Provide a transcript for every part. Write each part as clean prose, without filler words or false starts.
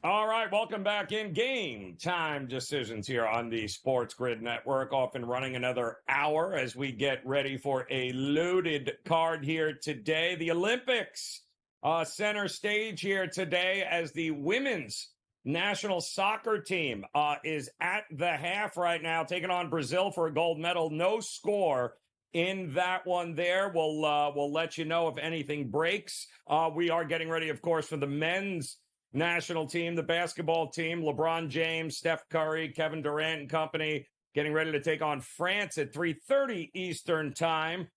All right, welcome back in. Game time decisions here on the SportsGrid Network, off and running another hour as we get ready for a loaded card here today. The Olympics center stage here today as the women's national soccer team is at the half right now, taking on Brazil for a gold medal. No score in that one there. We'll let you know if anything breaks. We are getting ready, of course, for the men's national team, the basketball team. LeBron James, Steph Curry, Kevin Durant and company getting ready to take on France at 3:30 Eastern time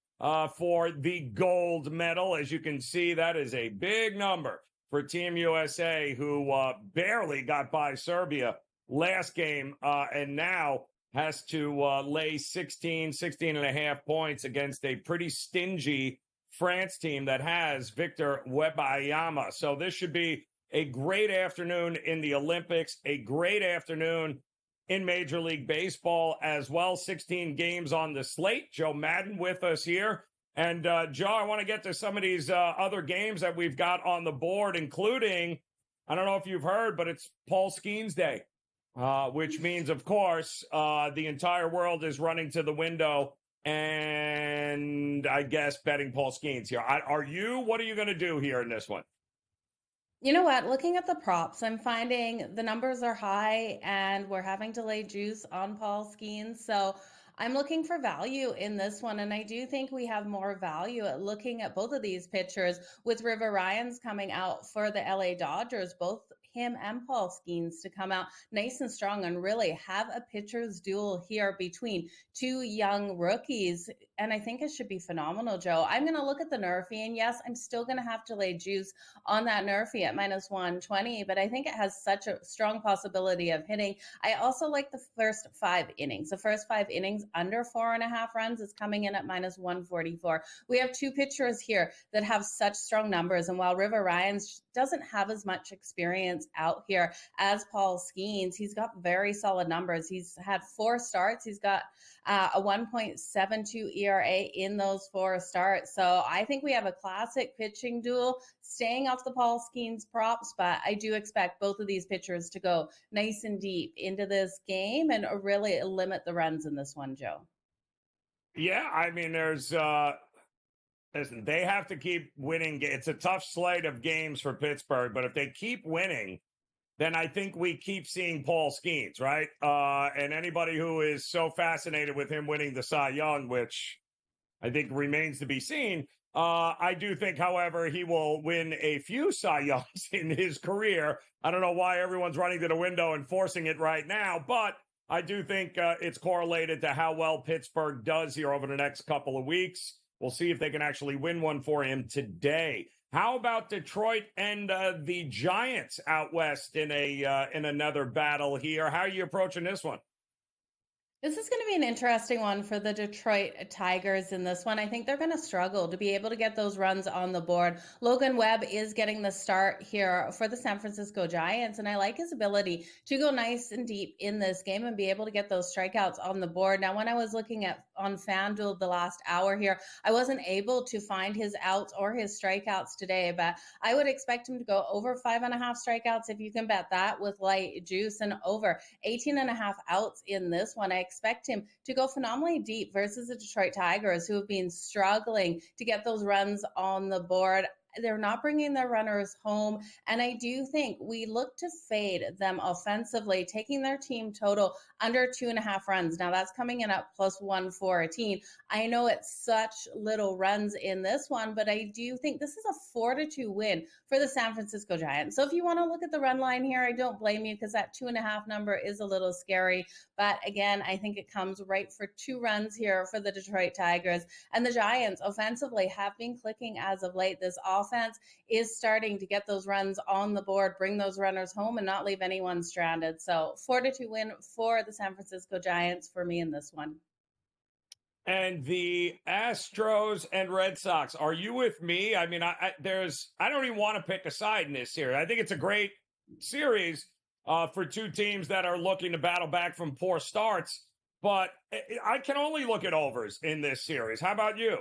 for the gold medal. As you can see, that is a big number for Team USA, who barely got by Serbia last game and now has to lay 16 and a half points against a pretty stingy France team that has Victor Wembanyama. So this should be a great afternoon in the Olympics, a great afternoon in Major League Baseball as well. 16 games on the slate. Jo Madden with us here. And, Joe, I want to get to some of these other games that we've got on the board, including, I don't know if you've heard, but it's Paul Skeens Day, which means, of course, the entire world is running to the window and, I guess, betting Paul Skeens here. Are you? What are you going to do here in this one? You know what? Looking at the props, I'm finding the numbers are high and we're having to lay juice on Paul Skeens. So I'm looking for value in this one. And I do think we have more value at looking at both of these pitchers with River Ryans coming out for the LA Dodgers, both him and Paul Skeens to come out nice and strong and really have a pitcher's duel here between two young rookies. And I think it should be phenomenal, Joe. I'm going to look at the Nerfy, and yes, I'm still going to have to lay juice on that Nerfy at minus 120, but I think it has such a strong possibility of hitting. I also like the first 5 innings. The first 5 innings under 4.5 runs is coming in at minus 144. We have two pitchers here that have such strong numbers, and while River Ryans doesn't have as much experience out here as Paul Skeens, he's got very solid numbers. He's had 4 starts. He's got a 1.72 ERA in those 4 starts. So I think we have a classic pitching duel, staying off the Paul Skeens props, but I do expect both of these pitchers to go nice and deep into this game and really limit the runs in this one, Joe. Yeah, I mean, listen, they have to keep winning. It's a tough slate of games for Pittsburgh, but if they keep winning, then I think we keep seeing Paul Skeens, right? And anybody who is so fascinated with him winning the Cy Young, which I think remains to be seen, I do think, however, he will win a few Cy Youngs in his career. I don't know why everyone's running to the window and forcing it right now, but I do think it's correlated to how well Pittsburgh does here over the next couple of weeks. We'll see if they can actually win one for him today. How about Detroit and the Giants out west in another battle here? How are you approaching this one? This is going to be an interesting one for the Detroit Tigers in this one. I think they're going to struggle to be able to get those runs on the board. Logan Webb is getting the start here for the San Francisco Giants, and I like his ability to go nice and deep in this game and be able to get those strikeouts on the board. Now, when I was looking at on FanDuel the last hour here, I wasn't able to find his outs or his strikeouts today, but I would expect him to go over 5.5 strikeouts if you can bet that with light juice, and over 18.5 outs in this one. I expect him to go phenomenally deep versus the Detroit Tigers, who have been struggling to get those runs on the board. They're not bringing their runners home. And I do think we look to fade them offensively, taking their team total under 2.5 runs. Now that's coming in at plus 114. I know it's such little runs in this one, but I do think this is a 4-2 win for the San Francisco Giants. So if you want to look at the run line here, I don't blame you, because that 2.5 number is a little scary. But again, I think it comes right for 2 runs here for the Detroit Tigers. And the Giants offensively have been clicking as of late. This offense is starting to get those runs on the board, bring those runners home, and not leave anyone stranded. So 4-2 win for the San Francisco Giants for me in this one. And the Astros and Red Sox, are you with me? I mean, I don't even want to pick a side in this series. I think it's a great series for two teams that are looking to battle back from poor starts. But I can only look at overs in this series. How about you?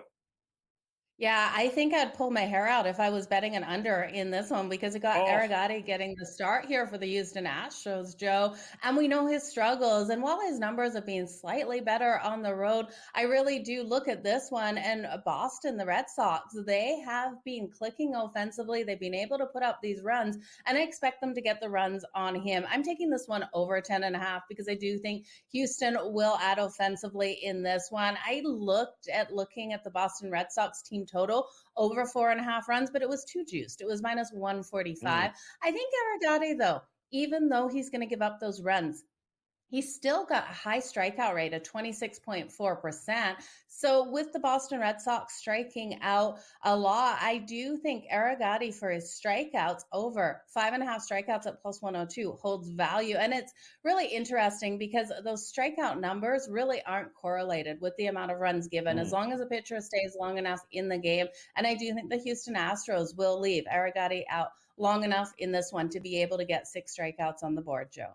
Yeah, I think I'd pull my hair out if I was betting an under in this one because it got Oh, Arigati getting the start here for the Houston Astros, Joe. And we know his struggles. And while his numbers have been slightly better on the road, I really do look at this one. And Boston, the Red Sox, they have been clicking offensively. They've been able to put up these runs, and I expect them to get the runs on him. I'm taking this one over 10.5 because I do think Houston will add offensively in this one. I looking at the Boston Red Sox team total over 4.5 runs, but it was too juiced. It was minus 145. I think Arigati, though, even though he's going to give up those runs, he's still got a high strikeout rate of 26.4%. So with the Boston Red Sox striking out a lot, I do think Arigati for his strikeouts over 5.5 strikeouts at plus 102 holds value. And it's really interesting because those strikeout numbers really aren't correlated with the amount of runs given as long as a pitcher stays long enough in the game. And I do think the Houston Astros will leave Arigati out long enough in this one to be able to get 6 strikeouts on the board, Joe.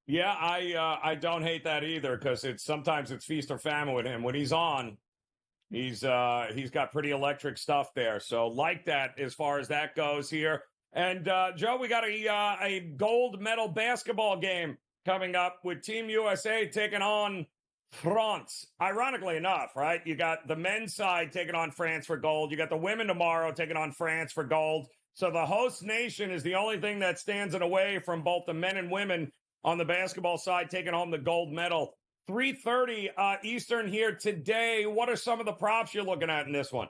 yeah, I don't hate that either because sometimes it's feast or famine with him. When he's on, he's got pretty electric stuff there. So like that as far as that goes here. And Joe, we got a gold medal basketball game coming up with Team USA taking on France. Ironically enough, right? You got the men's side taking on France for gold. You got the women tomorrow taking on France for gold. So the host nation is the only thing that stands in a way from both the men and women on the basketball side taking home the gold medal. 3:30 Eastern here today. What are some of the props you're looking at in this one?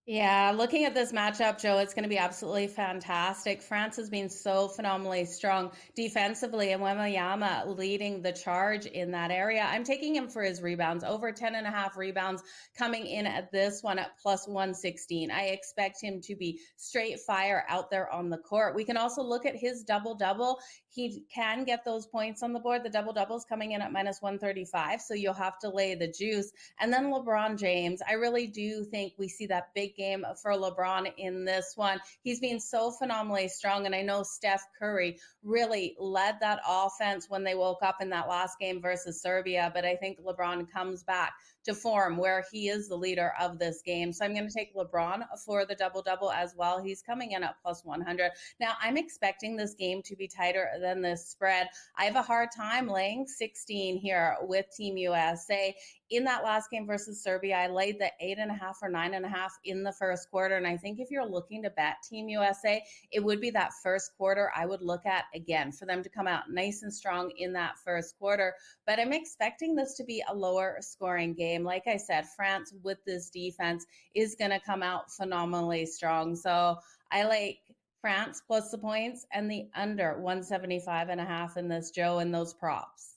Yeah, looking at this matchup, Joe, it's going to be absolutely fantastic. France has been so phenomenally strong defensively, and Wembanyama leading the charge in that area. I'm taking him for his rebounds, over 10.5 rebounds coming in at this one at plus 116. I expect him to be straight fire out there on the court. We can also look at his double-double. He can get those points on the board. The double-double's coming in at minus 135, so you'll have to lay the juice. And then LeBron James, I really do think we see that big game for LeBron in this one. He's been so phenomenally strong, and I know Steph Curry really led that offense when they woke up in that last game versus Serbia, but I think LeBron comes back to form where he is the leader of this game. So I'm going to take LeBron for the double-double as well. He's coming in at plus 100. Now, I'm expecting this game to be tighter than this spread. I have a hard time laying 16 here with Team USA. In that last game versus Serbia, I laid the 8.5 or 9.5 in the first quarter. And I think if you're looking to bet Team USA, it would be that first quarter I would look at again for them to come out nice and strong in that first quarter. But I'm expecting this to be a lower scoring game. Like I said, France with this defense is going to come out phenomenally strong. So I like France plus the points and the under 175.5 in this, Joe, and those props.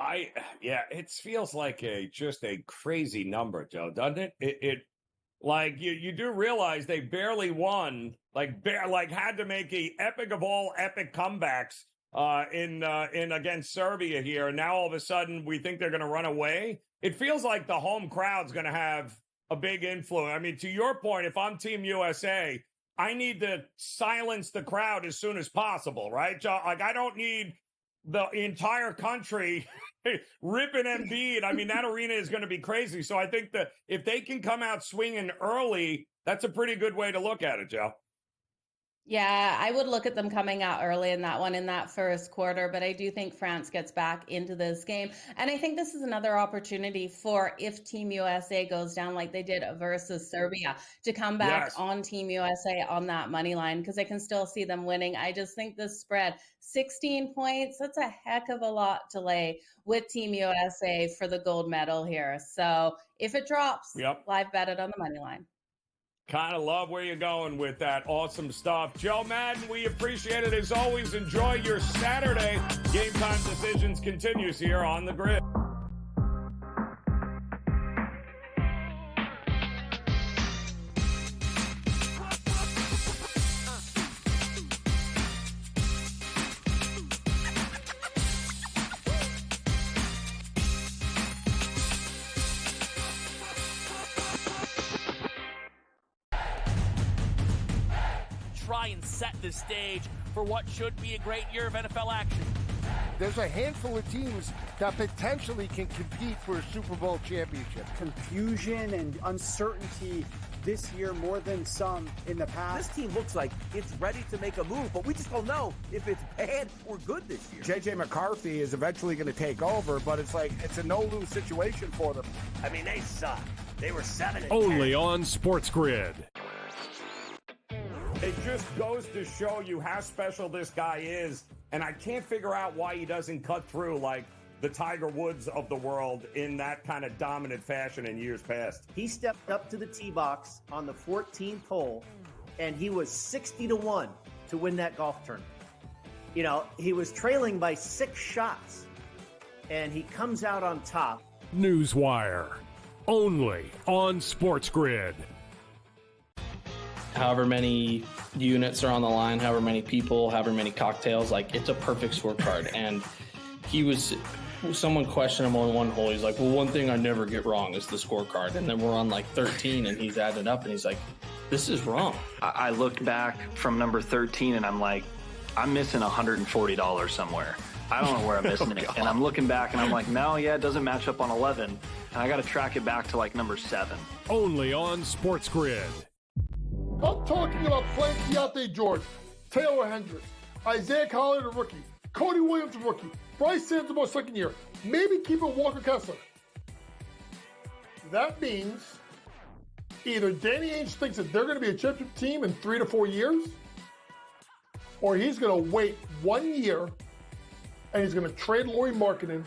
It feels like just a crazy number, Joe, doesn't it? It like you do realize they barely won, like had to make a epic of all epic comebacks in against Serbia here, and now all of a sudden we think they're going to run away. It feels like the home crowd's going to have a big influence. I mean, to your point, if I'm Team USA, I need to silence the crowd as soon as possible, right, Joe? Like I don't need the entire country ripping Embiid. I mean, that arena is going to be crazy. So I think that if they can come out swinging early, that's a pretty good way to look at it, Joe. Yeah, I would look at them coming out early in that one in that first quarter, but I do think France gets back into this game. And I think this is another opportunity for if Team USA goes down like they did versus Serbia to come back on Team USA on that money line because I can still see them winning. I just think this spread, 16 points, that's a heck of a lot to lay with Team USA for the gold medal here. So if it drops, live bet it on the money line. Kind of love where you're going with that. Awesome stuff. Jo Madden, we appreciate it. As always, enjoy your Saturday. Game Time Decisions continues here on the Grid. Try and set the stage for what should be a great year of NFL action. there's a handful of teams that potentially can compete for a Super Bowl championship. Confusion and uncertainty this year more than some in the past. This team looks like it's ready to make a move, but we just don't know if it's bad or good this year. J.J. McCarthy is eventually going to take over, but it's a no-lose situation for them. I mean, they suck. They were 7-10. Only on SportsGrid. It just goes to show you how special this guy is, and I can't figure out why he doesn't cut through like the Tiger Woods of the world in that kind of dominant fashion in years past. He stepped up to the tee box on the 14th hole, and he was 60-1 to win that golf tournament. You know, he was trailing by 6 shots, and he comes out on top. Newswire. Only on SportsGrid. However many units are on the line, however many people, however many cocktails, like it's a perfect scorecard. And someone questioned him on one hole. He's like, well, one thing I never get wrong is the scorecard. And then we're on like 13 and he's added up and he's like, this is wrong. I looked back from number 13 and I'm like, I'm missing $140 somewhere. I don't know where I'm missing it. And I'm looking back and I'm like, no, yeah, it doesn't match up on 11. And I got to track it back to like number 7. Only on SportsGrid. I'm talking about playing Keontae George, Taylor Hendricks, Isaiah Collier, the rookie, Cody Williams, the rookie, Bryce Santamore, second year, maybe keep it Walker Kessler. That means either Danny Ainge thinks that they're going to be a championship team in 3 to 4 years, or he's going to wait 1 year and he's going to trade Lauri Markkanen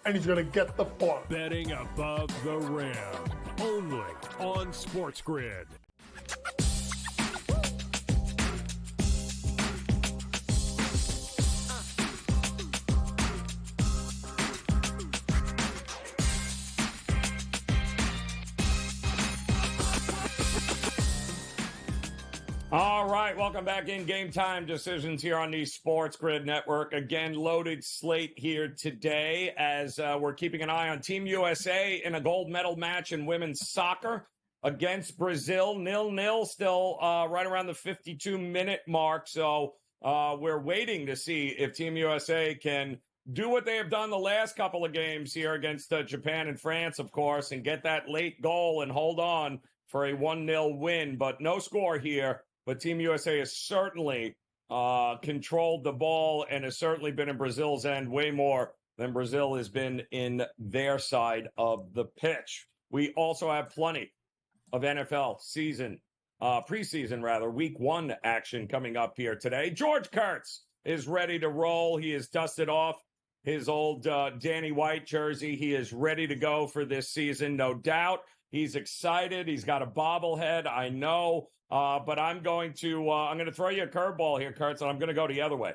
and he's going to get the farm. Betting above the rim. Only on SportsGrid. All right, welcome back in Game Time Decisions here on the SportsGrid Network. Again, loaded slate here today as we're keeping an eye on Team USA in a gold medal match in women's soccer against Brazil. 0-0, still right around the 52-minute mark. So we're waiting to see if Team USA can do what they have done the last couple of games here against Japan and France, of course, and get that late goal and hold on for a 1-0 win. But no score here. But Team USA has certainly controlled the ball and has certainly been in Brazil's end way more than Brazil has been in their side of the pitch. We also have plenty of NFL preseason, week 1 action coming up here today. George Kurtz is ready to roll. He has dusted off his old Danny White jersey. He is ready to go for this season, no doubt. He's excited. He's got a bobblehead, I know. But I'm going to throw you a curveball here, Kurtz, and I'm going to go the other way.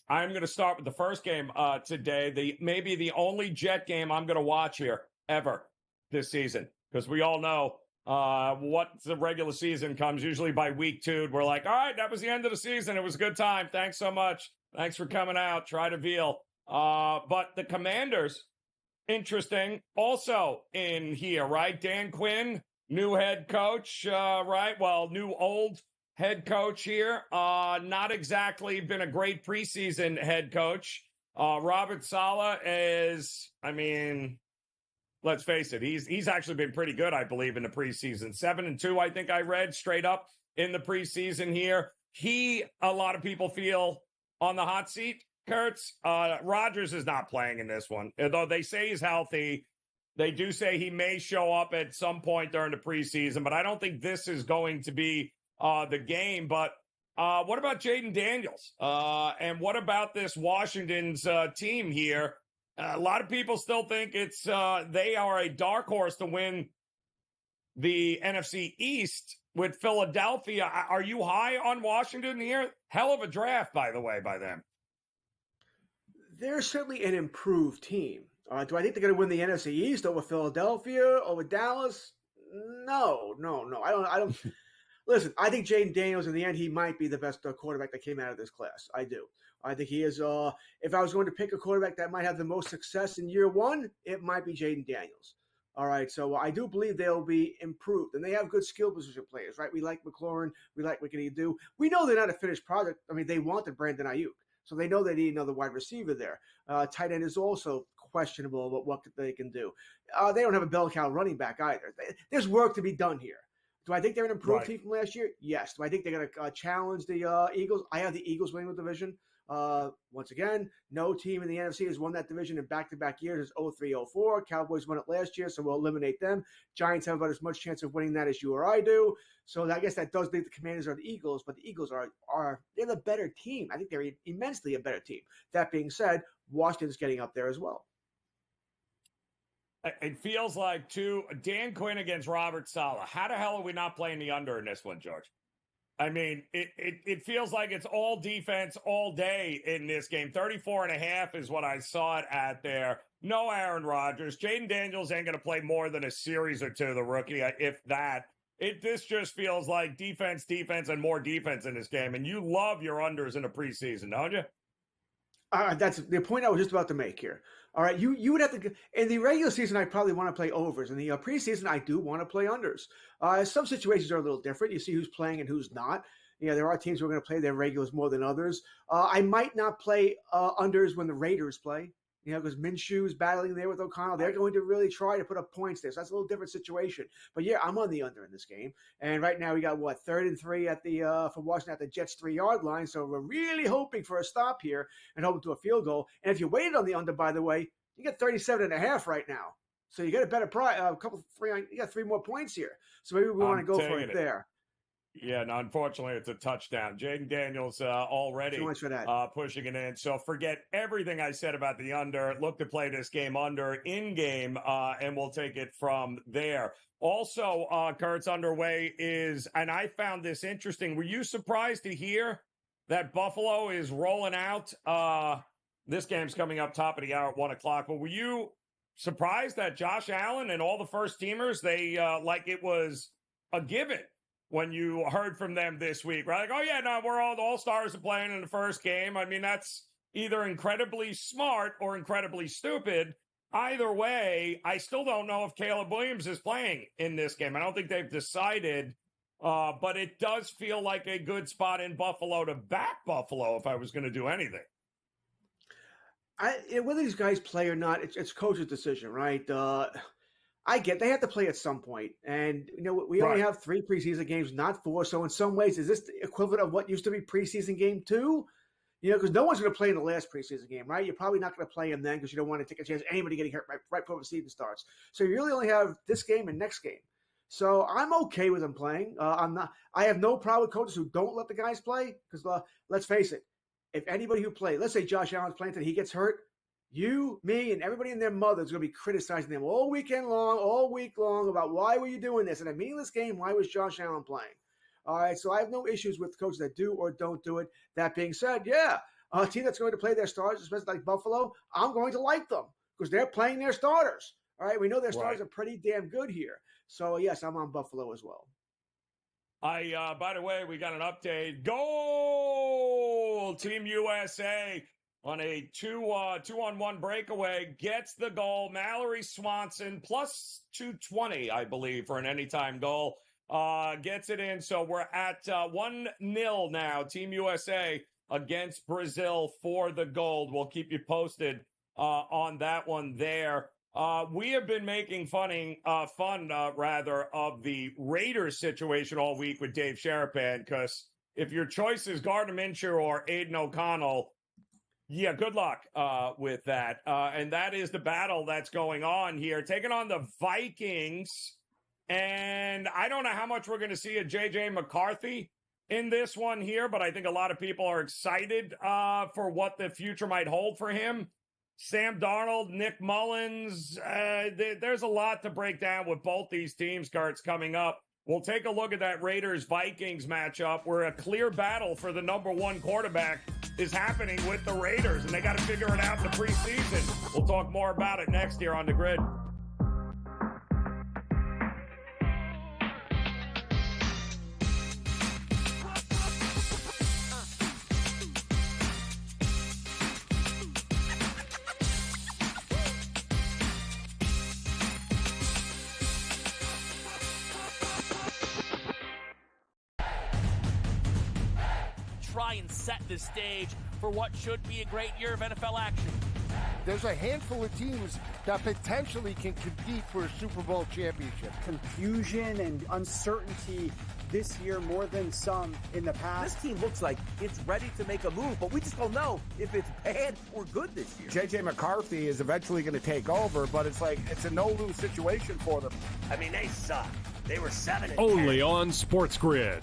I'm going to start with the first game today, maybe the only Jet game I'm going to watch here ever this season, because we all know what the regular season comes usually by week 2. We're like, all right, that was the end of the season. It was a good time. Thanks so much. Thanks for coming out. Try to veal. But the Commanders, interesting, also in here, right? Dan Quinn, new head coach, right? Well, new old head coach here. Not exactly been a great preseason head coach. Robert Saleh is, let's face it, he's actually been pretty good, I believe, in the preseason. 7-2, I think I read straight up in the preseason here. A lot of people feel on the hot seat, Kurtz. Rodgers is not playing in this one, although they say he's healthy. They do say he may show up at some point during the preseason, but I don't think this is going to be the game. But what about Jaden Daniels? And what about this Washington's team here? A lot of people still think they are a dark horse to win the NFC East with Philadelphia. Are you high on Washington here? Hell of a draft, by the way, by them. They're certainly an improved team. Do I think they're going to win the NFC East over Philadelphia, over Dallas? No. I don't. Listen, I think Jaden Daniels, in the end, he might be the best quarterback that came out of this class. I do. I think he is. If I was going to pick a quarterback that might have the most success in year 1, it might be Jaden Daniels. All right, so I do believe they'll be improved. And they have good skill position players, right? We like McLaurin. We like what can he do. We know they're not a finished product. They wanted Brandon Ayuk. So they know they need another wide receiver there. Tight end is also questionable about what they can do. They don't have a bell cow running back either. There's work to be done here. Do I think they're an improved team from last year? Yes. Do I think they're going to challenge the Eagles? I have the Eagles winning the division. Once again, no team in the NFC has won that division in back-to-back years. It's 03-04. Cowboys won it last year, so we'll eliminate them. Giants have about as much chance of winning that as you or I do. So I guess that does leave the Commanders or the Eagles, but the Eagles they're the better team. I think they're immensely a better team. That being said, Washington's getting up there as well. It feels like, too, Dan Quinn against Robert Saleh. How the hell are we not playing the under in this one, George? I mean, it feels like it's all defense all day in this game. 34.5 is what I saw it at there. No Aaron Rodgers. Jaden Daniels ain't going to play more than a series or two, the rookie, if that. This just feels like defense, and more defense in this game. And you love your unders in the preseason, don't you? That's the point I was just about to make here. All right, you would have to – in the regular season, I probably want to play overs. In the preseason, I do want to play unders. Some situations are a little different. You see who's playing and who's not. There are teams who are going to play their regulars more than others. I might not play unders when the Raiders play. Because Minshew's battling there with O'Connell. They're going to really try to put up points there. So that's a little different situation. But, yeah, I'm on the under in this game. And right now we got, 3rd and 3 at the for Washington at the Jets' 3-yard line. So we're really hoping for a stop here and hoping to a field goal. And if you waited on the under, by the way, you get 37.5 right now. So you get a better price. You got 3 more points here. So maybe we want to go for it there. Yeah, no, unfortunately, it's a touchdown. Jaden Daniels already pushing it in. So forget everything I said about the under. Look to play this game under in-game, and we'll take it from there. Also, Kurtz, underway is, and I found this interesting. Were you surprised to hear that Buffalo is rolling out? This game's coming up top of the hour at 1 o'clock. But were you surprised that Josh Allen and all the first-teamers, they like it was a given when you heard from them this week, right? Like, oh, yeah, no, we're all stars are playing in the first game. I mean, that's either incredibly smart or incredibly stupid. Either way, I still don't know if Caleb Williams is playing in this game. I don't think they've decided, but it does feel like a good spot in Buffalo to back Buffalo if I was going to do anything. Whether these guys play or not, it's coach's decision, right? I get they have to play at some point. And, we only have 3 preseason games, not 4. So in some ways, is this the equivalent of what used to be preseason game 2? Because no one's going to play in the last preseason game, right? You're probably not going to play him then because you don't want to take a chance of anybody getting hurt right before the season starts. So you really only have this game and next game. So I'm okay with them playing. I have no problem with coaches who don't let the guys play because let's face it, if anybody who played, let's say Josh Allen's playing until he gets hurt, you, me, and everybody and their mother is going to be criticizing them all week long about why were you doing this? In a meaningless game, why was Josh Allen playing? All right, so I have no issues with coaches that do or don't do it. That being said, yeah, a team that's going to play their starters, especially like Buffalo, I'm going to like them because they're playing their starters. All right, we know their starters are pretty damn good here. So, yes, I'm on Buffalo as well. By the way, we got an update. Goal! Team USA on a 2-on-1 breakaway, gets the goal. Mallory Swanson, plus 220, I believe, for an anytime goal. Gets it in. So we're at 1-0 now. Team USA against Brazil for the gold. We'll keep you posted on that one there. We have been making fun of the Raiders situation all week with Dave Sharapan, because if your choice is Gardner Minshew or Aiden O'Connell, yeah, good luck with that. And that is the battle that's going on here. Taking on the Vikings. And I don't know how much we're going to see of J.J. McCarthy in this one here, but I think a lot of people are excited for what the future might hold for him. Sam Darnold, Nick Mullins, there's a lot to break down with both these teams, Kurtz, coming up. We'll take a look at that Raiders-Vikings matchup where a clear battle for the number 1 quarterback is happening with the Raiders, and they got to figure it out in the preseason. We'll talk more about it next year on The Grid. Try and set the stage for what should be a great year of NFL action. There's a handful of teams that potentially can compete for a Super Bowl championship. Confusion and uncertainty this year more than some in the past. This team looks like it's ready to make a move, but we just don't know if it's bad or good this year. J.J. McCarthy is eventually going to take over, but it's a no-lose situation for them. I mean, they suck. They were 7-10. Only on SportsGrid.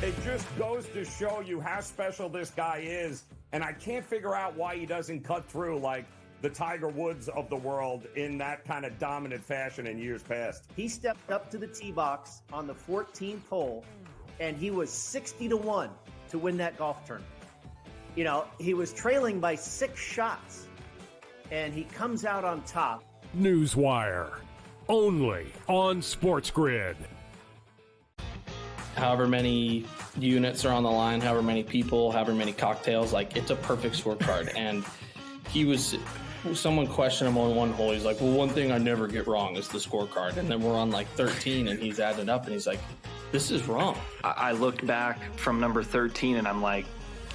It just goes to show you how special this guy is, and I can't figure out why he doesn't cut through like the Tiger Woods of the world in that kind of dominant fashion in years past. He stepped up to the tee box on the 14th hole, and he was 60-1 to win that golf tournament. You know, he was trailing by 6 shots, and he comes out on top. Newswire. Only on SportsGrid. However many units are on the line, however many people, however many cocktails, like it's a perfect scorecard. And someone questioned him on one hole. He's like, well, one thing I never get wrong is the scorecard. And then we're on like 13 and he's adding up and he's like, this is wrong. I looked back from number 13 and I'm like,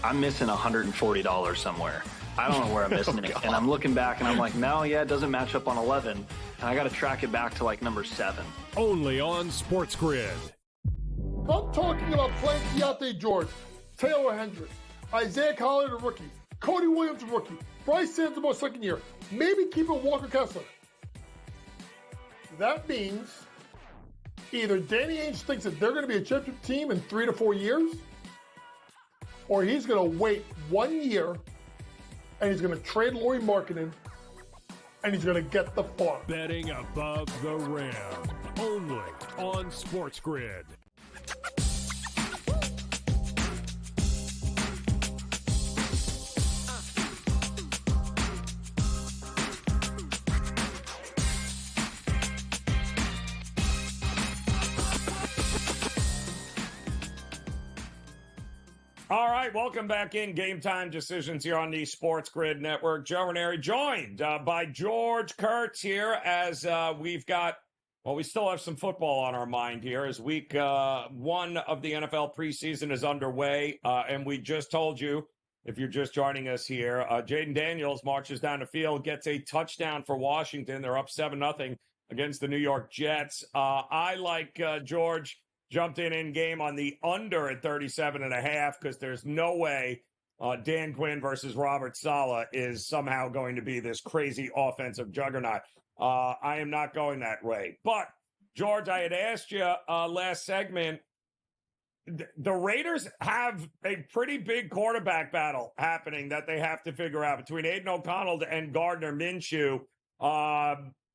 I'm missing $140 somewhere. I don't know where I'm missing it. And I'm looking back and I'm like, no, yeah, it doesn't match up on 11. And I got to track it back to like number 7. Only on SportsGrid. I'm talking about playing Keontae George, Taylor Hendricks, Isaiah Collier, the rookie, Cody Williams, the rookie, Bryce Santamore, second year, maybe keeping Walker Kessler. That means either Danny Ainge thinks that they're going to be a championship team in 3 to 4 years, or he's going to wait 1 year and he's going to trade Lauri Markkanen and he's going to get the farm. Betting above the rim. Only on SportsGrid. All right, welcome back in Game Time Decisions here on the SportsGrid Network. Jo Raineri joined by George Kurtz here as we've got, well, we still have some football on our mind here as week 1 of the NFL preseason is underway. And we just told you, if you're just joining us here, Jaden Daniels marches down the field, gets a touchdown for Washington. They're up 7-0 against the New York Jets. I like George jumped in game on the under at 37.5 because there's no way Dan Quinn versus Robert Saleh is somehow going to be this crazy offensive juggernaut. I am not going that way. But, George, I had asked you last segment, the Raiders have a pretty big quarterback battle happening that they have to figure out between Aiden O'Connell and Gardner Minshew.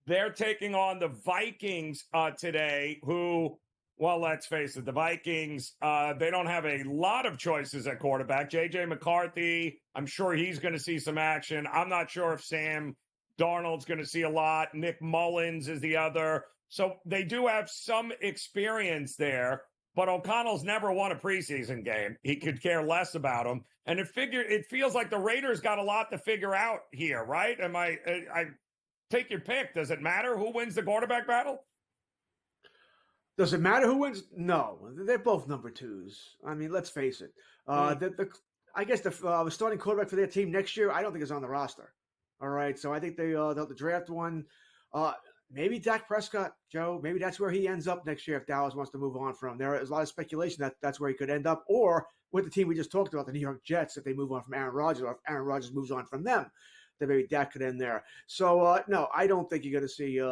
They're taking on the Vikings today, who... Well, let's face it, the Vikings, they don't have a lot of choices at quarterback. J.J. McCarthy, I'm sure he's going to see some action. I'm not sure if Sam Darnold's going to see a lot. Nick Mullins is the other. So they do have some experience there, but O'Connell's never won a preseason game. He could care less about them. And it feels like the Raiders got a lot to figure out here, right? I take your pick. Does it matter who wins the quarterback battle? Does it matter who wins? No, they're both number 2s. I mean, let's face it. I guess the starting quarterback for their team next year, I don't think is on the roster. All right, so I think they'll draft one. Maybe Dak Prescott, Joe. Maybe that's where he ends up next year if Dallas wants to move on from. There is a lot of speculation that that's where he could end up, or with the team we just talked about, the New York Jets, if they move on from Aaron Rodgers, or if Aaron Rodgers moves on from them, then maybe Dak could end there. So no, I don't think you're going to see.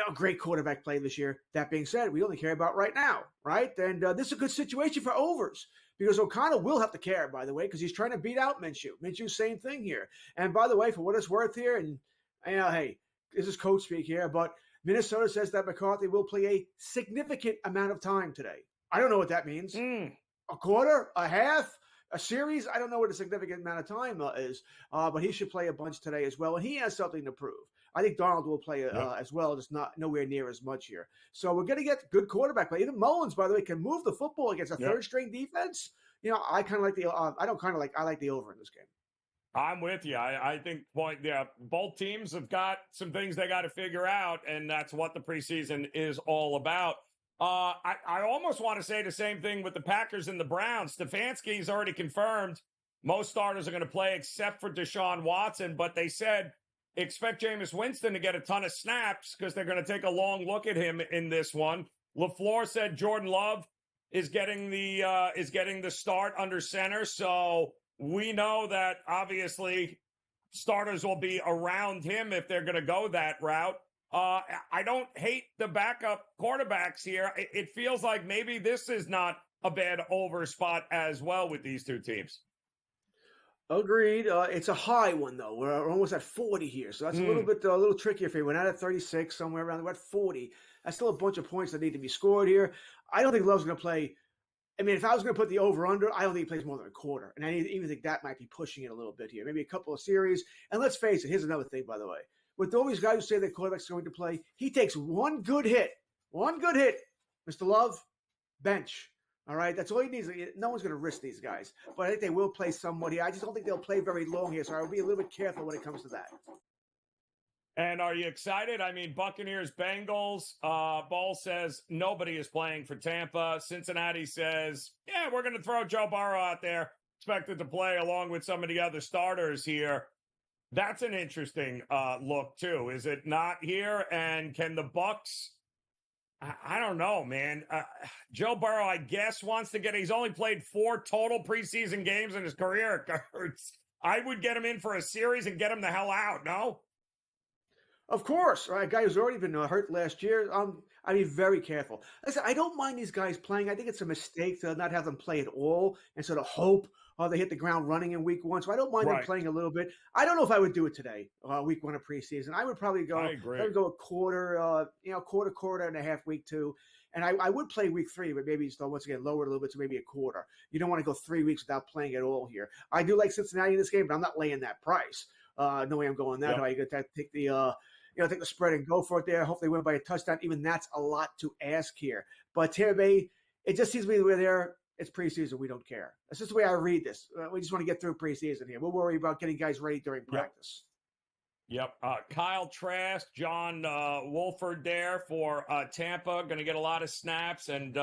A great quarterback play this year. That being said, we only care about right now, right? And this is a good situation for overs because O'Connell will have to care, by the way, because he's trying to beat out Minshew. Minshew, same thing here. And by the way, for what it's worth here, and hey, this is coach speak here, but Minnesota says that McCarthy will play a significant amount of time today. I don't know what that means. A quarter, a half, a series. I don't know what a significant amount of time is, but he should play a bunch today as well, and he has something to prove. I think Darnold will play as well, just not nowhere near as much here. So we're going to get good quarterback play. Even Mullins, by the way, can move the football against a third-string defense. You know, I kind of like I like the over in this game. I'm with you. I think both teams have got some things they got to figure out, and that's what the preseason is all about. I almost want to say the same thing with the Packers and the Browns. Stefanski's already confirmed most starters are going to play except for Deshaun Watson, but they said expect Jameis Winston to get a ton of snaps because they're going to take a long look at him in this one. LaFleur said Jordan Love is getting the start under center, so we know that obviously starters will be around him if they're going to go that route. I don't hate the backup quarterbacks here. It feels like maybe this is not a bad over spot as well with these two teams. Agreed. It's a high one, though. We're almost at 40 here, so that's a little trickier for you. We're not at 36, somewhere around. We're at 40. That's still a bunch of points that need to be scored here. I don't think Love's going to play. I mean, if I was going to put the over-under, I don't think he plays more than a quarter. And I even think that might be pushing it a little bit here. Maybe a couple of series. And let's face it, here's another thing, by the way. With all these guys who say their quarterback's going to play, he takes one good hit, Mr. Love, bench. All right, that's all he needs. No one's going to risk these guys. But I think they will play somebody. I just don't think they'll play very long here, so I'll be a little bit careful when it comes to that. And are you excited? I mean, Buccaneers, Bengals. Ball says nobody is playing for Tampa. Cincinnati says, yeah, we're going to throw Joe Burrow out there. Expected to play along with some of the other starters here. That's an interesting look, too. Is it not here? And can the Bucs... I don't know, man. Joe Burrow, I guess, wants to he's only played 4 total preseason games in his career. I would get him in for a series and get him the hell out, no? Of course. A guy who's already been hurt last year. I'd be very careful. Listen, I don't mind these guys playing. I think it's a mistake to not have them play at all and sort of hope they hit the ground running in week 1. So I don't mind them playing a little bit. I don't know if I would do it today, week 1 of preseason. I would probably go. I would go a quarter, quarter and a half week 2. And I would play week 3, but maybe still once again lower it a little bit to maybe a quarter. You don't want to go 3 weeks without playing at all here. I do like Cincinnati in this game, but I'm not laying that price. No way I'm going that high. You got to take the take the spread and go for it there. Hopefully win by a touchdown. Even that's a lot to ask here. But Tampa Bay, it just seems to be we're there. It's preseason. We don't care. That's just the way I read this. We just want to get through preseason here. We'll worry about getting guys ready during practice. Yep. Kyle Trask, John Wolford there for Tampa. Going to get a lot of snaps. And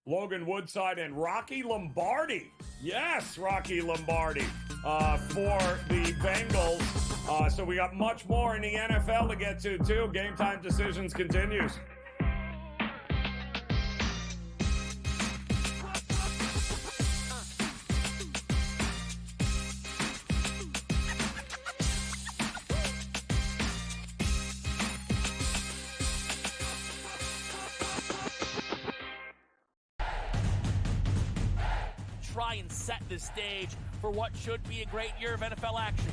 Logan Woodside and Rocky Lombardi. Yes, Rocky Lombardi for the Bengals. So we got much more in the NFL to get to, too. Game Time Decisions continues. Try and set the stage for what should be a great year of NFL action.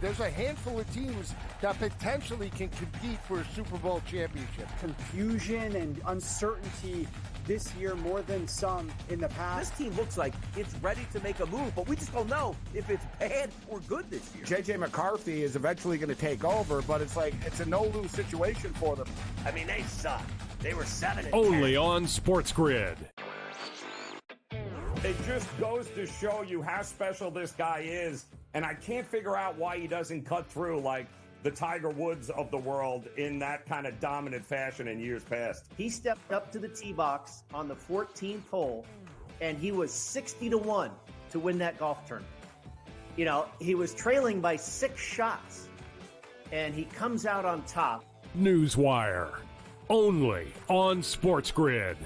There's a handful of teams that potentially can compete for a Super Bowl championship. Confusion and uncertainty this year more than some in the past. This team looks like it's ready to make a move, but we just don't know if it's bad or good this year. J.J. McCarthy is eventually going to take over, but it's a no-lose situation for them. I mean, they suck. They were 7-10. Only on SportsGrid. It just goes to show you how special this guy is, and I can't figure out why he doesn't cut through like the Tiger Woods of the world in that kind of dominant fashion in years past. He stepped up to the tee box on the 14th hole, and he was 60-1 to win that golf tournament. You know, he was trailing by 6 shots, and he comes out on top. Newswire, only on SportsGrid.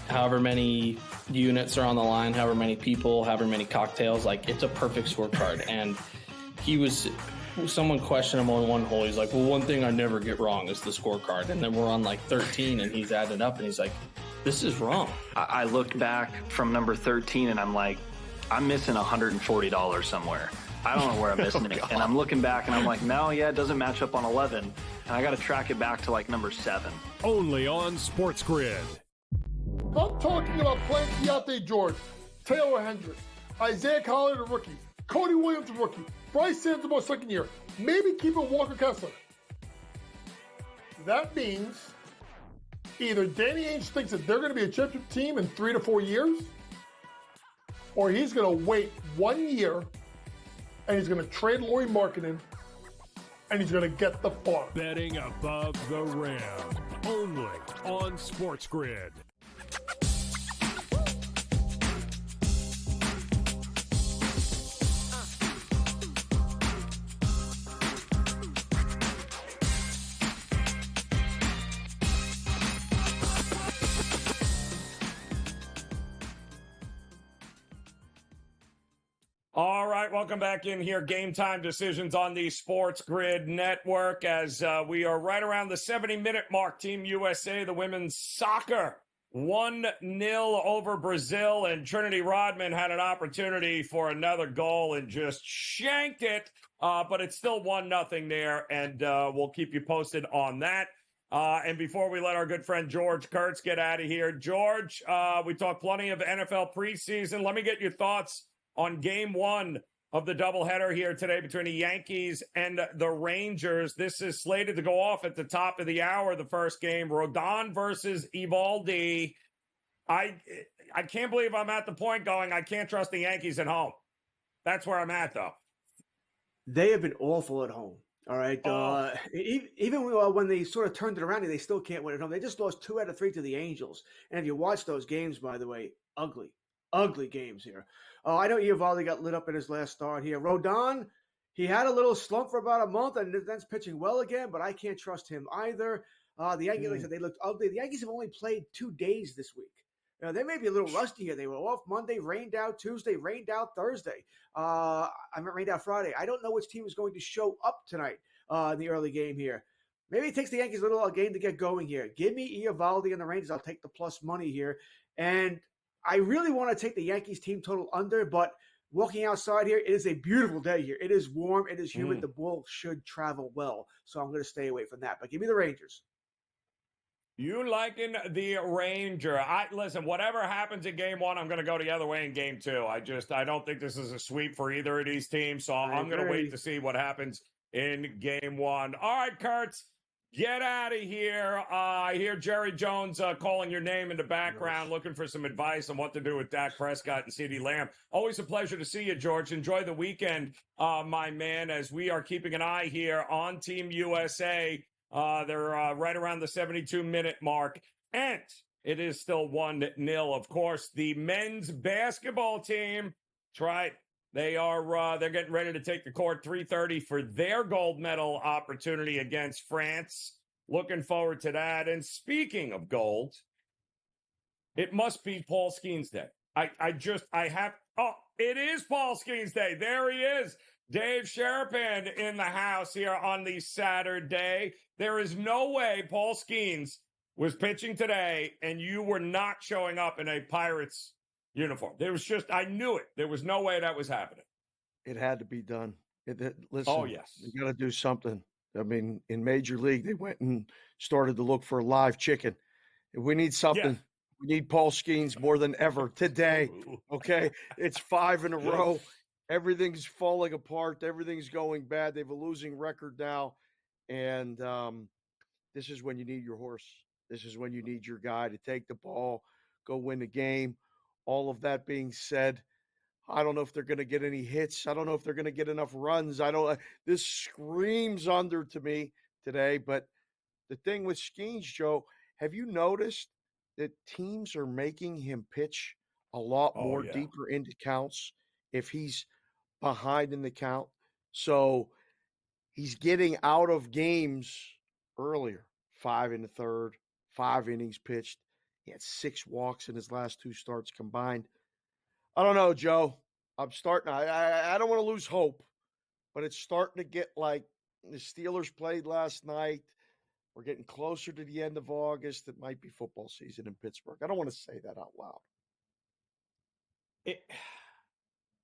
However many units are on the line, however many people, however many cocktails, like it's a perfect scorecard. And someone questioned him on one hole. He's like, well, one thing I never get wrong is the scorecard. And then we're on like 13 and he's added up and he's like, this is wrong. I looked back from number 13 and I'm like, I'm missing $140 somewhere. I don't know where I'm missing it. And I'm looking back and I'm like, no, it doesn't match up on 11. And I got to track it back to like number 7. Only on SportsGrid. I'm talking about playing Keontae George, Taylor Hendricks, Isaiah Collier, the rookie, Cody Williams, the rookie, Bryce Sandomar, second year, maybe keeping Walker Kessler. That means either Danny Ainge thinks that they're going to be a championship team in 3 to 4 years, or he's going to wait 1 year and he's going to trade Lauri Markkanen and he's going to get the farm. Betting above the rim. only on SportsGrid. All right, welcome back in here. Game time decisions on the SportsGrid network as we are right around the 70-minute mark. Team USA, the women's soccer, 1-0 over Brazil, and Trinity Rodman had an opportunity for another goal and just shanked it, but it's still 1-0 there, and we'll keep you posted on that. And before we let our good friend George Kurtz get out of here, George, we talked plenty of NFL preseason. Let me get your thoughts on game one of the doubleheader here today between the Yankees and the Rangers. This is slated to go off at the top of the hour, the first game. Rodon versus Eovaldi. I can't believe I'm at the point going, I can't trust the Yankees at home. That's where I'm at, though. They have been awful at home. All right. Even when they sort of turned it around, they still can't win at home. They just lost 2 out of 3 to the Angels. And if you watch those games, by the way, ugly games here. I know Eovaldi got lit up in his last start here. Rodon, he had a little slump for about a month and then's pitching well again, but I can't trust him either. The Yankees, like I said, they looked ugly. The Yankees have only played 2 days this week. They may be a little rusty here. They were off Monday, rained out Tuesday, rained out Thursday. Rained out Friday. I don't know which team is going to show up tonight in the early game here. Maybe it takes the Yankees a little game to get going here. Give me Eovaldi and the Rangers. I'll take the plus money here. And I really want to take the Yankees team total under, but walking outside here, it is a beautiful day here. It is warm. It is humid. The ball should travel well. So I'm going to stay away from that. But give me the Rangers. You liking the Ranger? Listen, whatever happens in game one, I'm going to go the other way in game two. I don't think this is a sweep for either of these teams. So I'm going to wait to see what happens in game one. All right, Kurtz. Get out of here. I hear Jerry Jones calling your name in the background, looking for some advice on what to do with Dak Prescott and CeeDee Lamb. Always a pleasure to see you, George. Enjoy the weekend, my man, as we are keeping an eye here on Team USA. They're right around the 72-minute mark, and it is still 1-0. Of course, the men's basketball team, that's right. They're getting ready to take the court 3:30 for their gold medal opportunity against France. Looking forward to that. And speaking of gold, it must be Paul Skeens Day. It is Paul Skeens Day. There he is. Dave Sharapan in the house here on the Saturday. There is no way Paul Skeens was pitching today and you were not showing up in a Pirates uniform. I knew it. There was no way that was happening. It had to be done. Listen, oh, yes. You got to do something. I mean, in Major League, they went and started to look for live chicken. We need something. Yes. We need Paul Skeens more than ever today. Okay? It's 5 in a row. Everything's falling apart. Everything's going bad. They have a losing record now. And this is when you need your horse. This is when you need your guy to take the ball, go win the game. All of that being said, I don't know if they're going to get any hits. I don't know if they're going to get enough runs. This screams under to me today. But the thing with Skeens, Joe, have you noticed that teams are making him pitch a lot more deeper into counts if he's behind in the count? So he's getting out of games earlier. 5 in the third, 5 innings pitched. He had 6 walks in his last 2 starts combined. I don't know, Joe. I'm starting. I don't want to lose hope, but it's starting to get like the Steelers played last night. We're getting closer to the end of August. It might be football season in Pittsburgh. I don't want to say that out loud.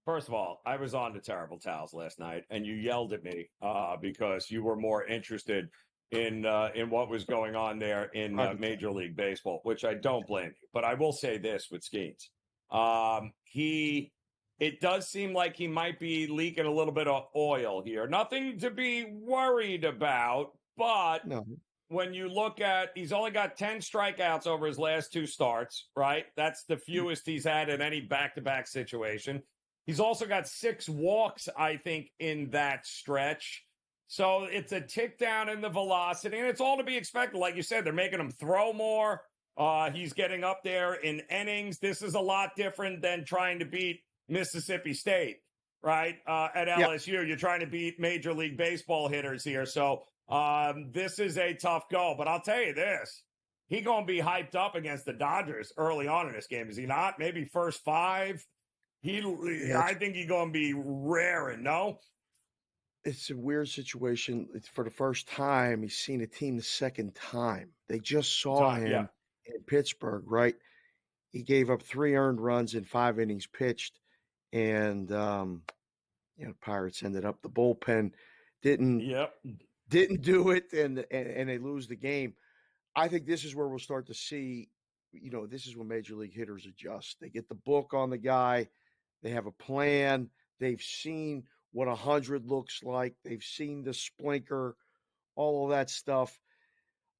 First of all, I was on the Terrible Towels last night, and you yelled at me because you were more interested in what was going on there in Major League Baseball, which I don't blame you. But I will say this with Skeens. It does seem like he might be leaking a little bit of oil here. Nothing to be worried about, but when you look at, he's only got 10 strikeouts over his last 2 starts, right? That's the fewest he's had in any back-to-back situation. He's also got 6 walks, I think, in that stretch. So it's a tick down in the velocity, and it's all to be expected. Like you said, they're making him throw more. He's getting up there in innings. This is a lot different than trying to beat Mississippi State, right? At LSU, you're trying to beat Major League Baseball hitters here. So this is a tough go. But I'll tell you this. He going to be hyped up against the Dodgers early on in this game, is he not? Maybe first 5. I think he's going to be raring, no? It's a weird situation. It's for the first time, he's seen a team the second time. They just saw him in Pittsburgh, right? He gave up 3 earned runs in 5 innings pitched, and Pirates ended up the bullpen didn't do it, and they lose the game. I think this is where we'll start to see, this is when major league hitters adjust. They get the book on the guy. They have a plan. They've seen what 100 looks like. They've seen the splinker, all of that stuff.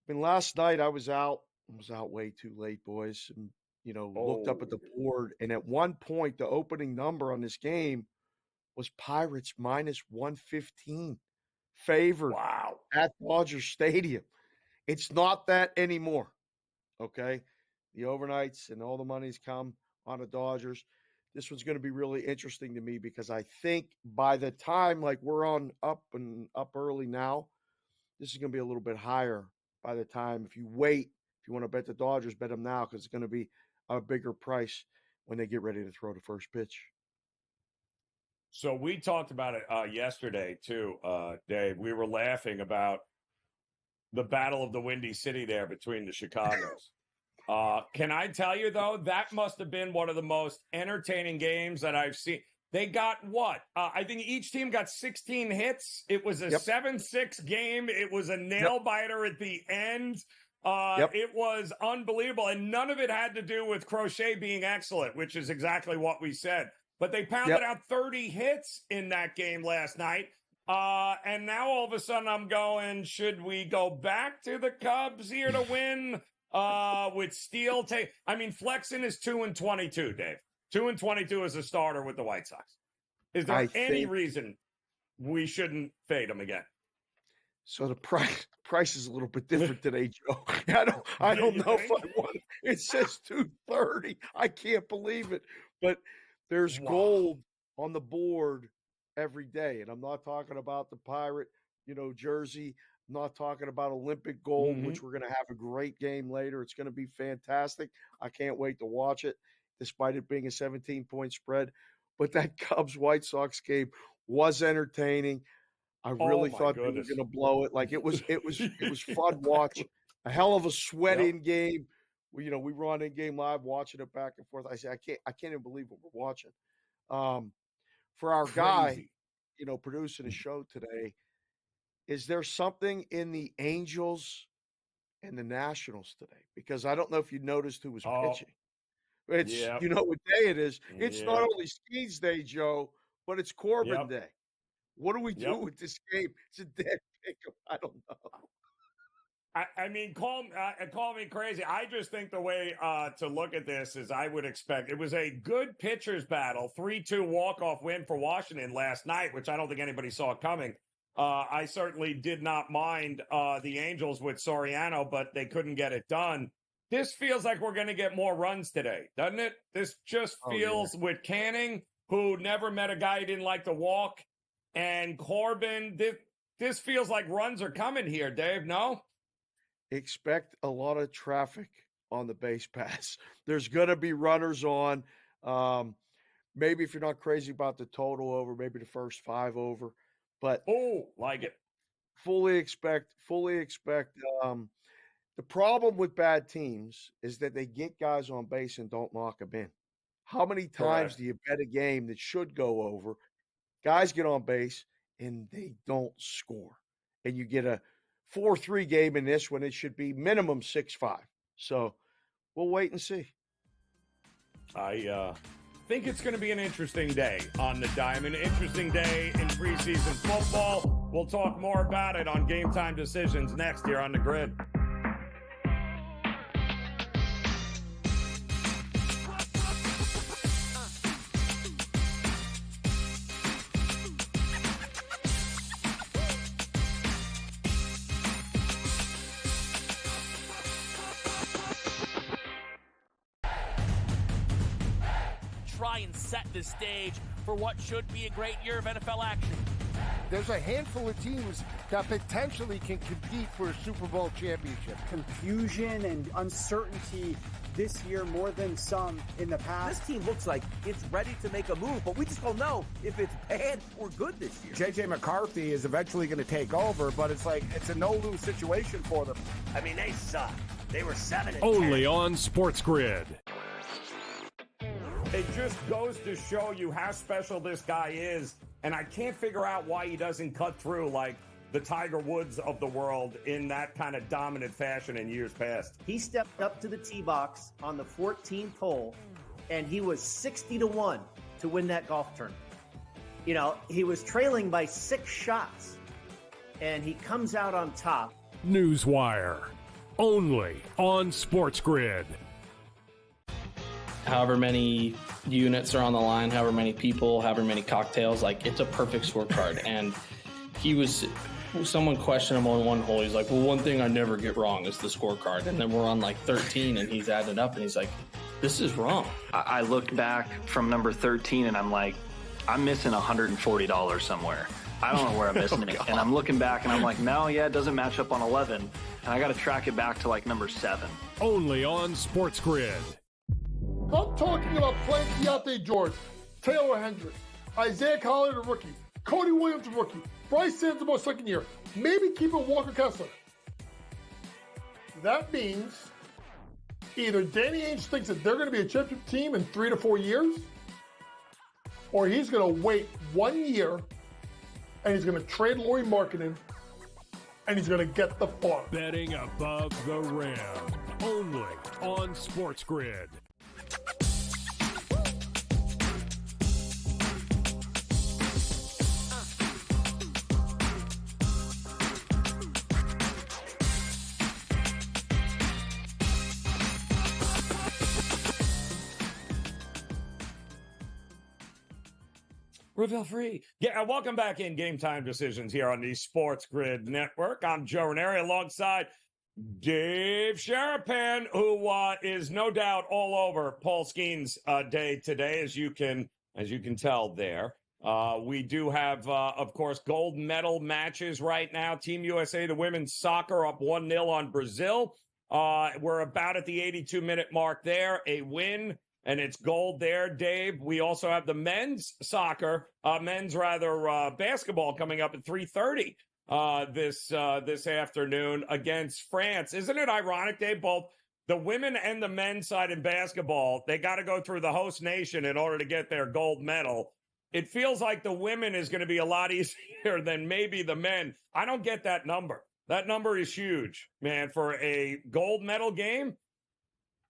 I mean, last night I was out way too late, boys, and, looked up at the board. And at one point, the opening number on this game was Pirates minus 115 favored at Dodger Stadium. It's not that anymore, okay? The overnights and all the money's come on the Dodgers. This one's going to be really interesting to me because I think by the time, we're on up early now, this is going to be a little bit higher by the time. If you want to bet the Dodgers, bet them now because it's going to be a bigger price when they get ready to throw the first pitch. So we talked about it yesterday too, Dave. We were laughing about the Battle of the Windy City there between the Chicagos. Can I tell you, though, that must have been one of the most entertaining games that I've seen. They got what? I think each team got 16 hits. It was a 7-6 game. It was a nail-biter at the end. It was unbelievable, and none of it had to do with Crochet being excellent, which is exactly what we said. But they pounded out 30 hits in that game last night. And now all of a sudden I'm going, should we go back to the Cubs here to win with Steele? Flexen is 2-22, Dave. 2-22 as a starter with the White Sox. Is there any reason we shouldn't fade him again? So the price is a little bit different today, Joe. I don't know if I want it. It says 230. I can't believe it. But there's gold on the board every day. And I'm not talking about the Pirate, jersey. I'm not talking about Olympic gold, which we're going to have a great game later. It's going to be fantastic. I can't wait to watch it, despite it being a 17-point spread. But that Cubs-White Sox game was entertaining. I really thought they were going to blow it. It was fun watch. A hell of a sweat-in game. We were on in-game live watching it back and forth. I said, I can't even believe what we're watching. For our guy, producing a show today, is there something in the Angels and the Nationals today? Because I don't know if you noticed who was pitching. It's you know what day it is. It's not only Skeens Day, Joe, but it's Corbin Day. What do we do with this game? It's a dead pick. I don't know. Call me crazy. I just think the way to look at this is I would expect it was a good pitchers battle, 3-2 walk-off win for Washington last night, which I don't think anybody saw coming. I certainly did not mind the Angels with Soriano, but they couldn't get it done. This feels like we're going to get more runs today, doesn't it? This just feels with Canning, who never met a guy who didn't like to walk, and Corbin. This feels like runs are coming here, Dave, no? Expect a lot of traffic on the base pass. There's going to be runners on. Maybe if you're not crazy about the total over, maybe the first 5 over. But like it. Fully expect. The problem with bad teams is that they get guys on base and don't knock them in. How many times do you bet a game that should go over? Guys get on base and they don't score, and you get a 4-3 game in this when it should be minimum 6-5. So we'll wait and see. I think it's going to be an interesting day on the diamond. Interesting day in preseason football. We'll talk more about it on Game Time Decisions next here on the Grid. try and set the stage for what should be a great year of NFL action. There's a handful of teams that potentially can compete for a Super Bowl championship. Confusion and uncertainty this year more than some in the past. This team looks like it's ready to make a move, but we just don't know if it's bad or good this year. J.J. McCarthy is eventually going to take over, but it's like it's a no-lose situation for them. I mean, they suck. They were 7-10. Only on SportsGrid. It just goes to show you how special this guy is, and I can't figure out why he doesn't cut through like the Tiger Woods of the world in that kind of dominant fashion in years past. He stepped up to the tee box on the 14th hole, and he was 60-1 to win that golf tournament. You know, he was trailing by 6 shots, and he comes out on top. Newswire. Only on SportsGrid. However many units are on the line, however many people, however many cocktails, like it's a perfect scorecard. And someone questioned him on one hole. He's like, well, one thing I never get wrong is the scorecard. And then we're on like 13 and he's added up and he's like, this is wrong. I looked back from number 13 and I'm like, I'm missing $140 somewhere. I don't know where I'm missing it. And I'm looking back and I'm like, no, yeah, it doesn't match up on 11. And I got to track it back to like number 7. Only on SportsGrid. I'm talking about playing Keontae George, Taylor Hendricks, Isaiah Collier, the rookie, Cody Williams, the rookie, Bryce Sandoval, second year, maybe keeping Walker Kessler. That means either Danny Ainge thinks that they're going to be a championship team in 3 to 4 years, or he's going to wait 1 year and he's going to trade Lauri Markkinen and he's going to get the farm. Betting above the rim. Only on SportsGrid. Reveal free. Yeah, welcome back in Game Time Decisions here on the SportsGrid Network. I'm Jo Raineri alongside Dave Sharapan, who is no doubt all over Paul Skeens' day today, as you can tell there. We do have, of course, gold medal matches right now. Team USA, the women's soccer, up 1-0 on Brazil. We're about at the 82-minute mark there. A win, and it's gold there, Dave. We also have the men's basketball coming up at 3:30 this afternoon against France. Isn't it ironic, Dave? Both the women and the men's side in basketball, they got to go through the host nation in order to get their gold medal. It feels like the women is going to be a lot easier than maybe the men. I don't get that number. That number is huge, man, for a gold medal game.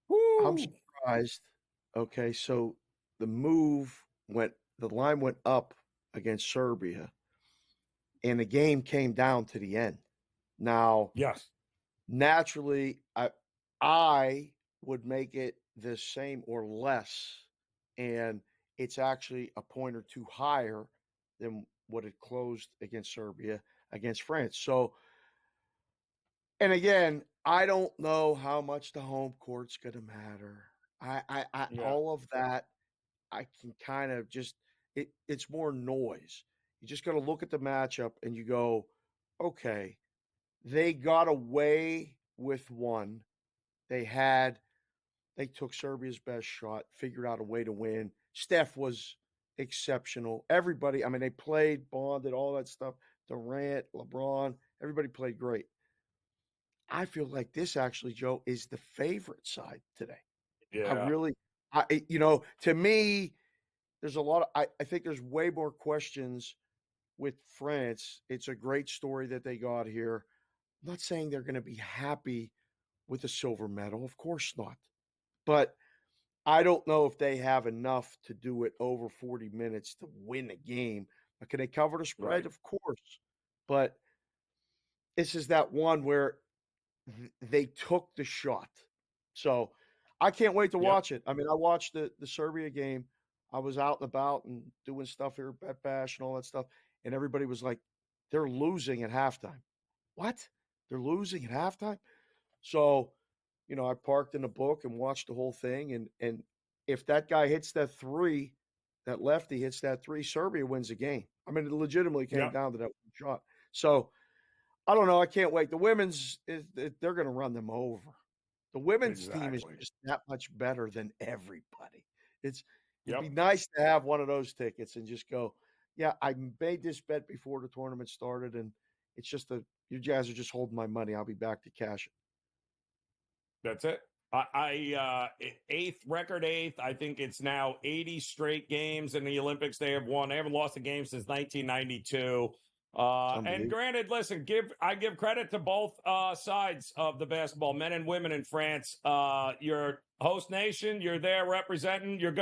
Woo. I'm surprised. Okay, so the line went up against Serbia, and the game came down to the end. Now, yes, naturally, I would make it the same or less, and it's actually a point or two higher than what it closed against Serbia, against France. So, and again, I don't know how much the home court's going to matter. All of that, I can kind of just, it's more noise. You just got to look at the matchup and you go, okay, they got away with one. They took Serbia's best shot, figured out a way to win. Steph was exceptional. Everybody, I mean, they played, bonded, all that stuff. Durant, LeBron, everybody played great. I feel like this actually, Joe, is the favorite side today. Yeah. To me, there's a lot of, I think there's way more questions with France. It's a great story that they got here. I'm not saying they're going to be happy with a silver medal. Of course not. But I don't know if they have enough to do it over 40 minutes to win a game. But can they cover the spread? Right. Of course. But this is that one where they took the shot. So I can't wait to watch it. I mean, I watched the Serbia game. I was out and about and doing stuff here, Bet Bash and all that stuff. And everybody was like, they're losing at halftime. What? They're losing at halftime? So, I parked in the book and watched the whole thing. And if that guy hits that three, that lefty hits that three, Serbia wins the game. I mean, it legitimately came down to that one shot. So I don't know. I can't wait. The women's, they're going to run them over. The women's team is just that much better than everybody. It'd be nice to have one of those tickets and just go, yeah, I made this bet before the tournament started, and it's just you guys are just holding my money. I'll be back to cash it. That's it. Record eighth. I think it's now 80 straight games in the Olympics they have won. They haven't lost a game since 1992. And granted, listen, I give credit to both sides of the basketball, men and women in France. Your host nation, you're there representing. You're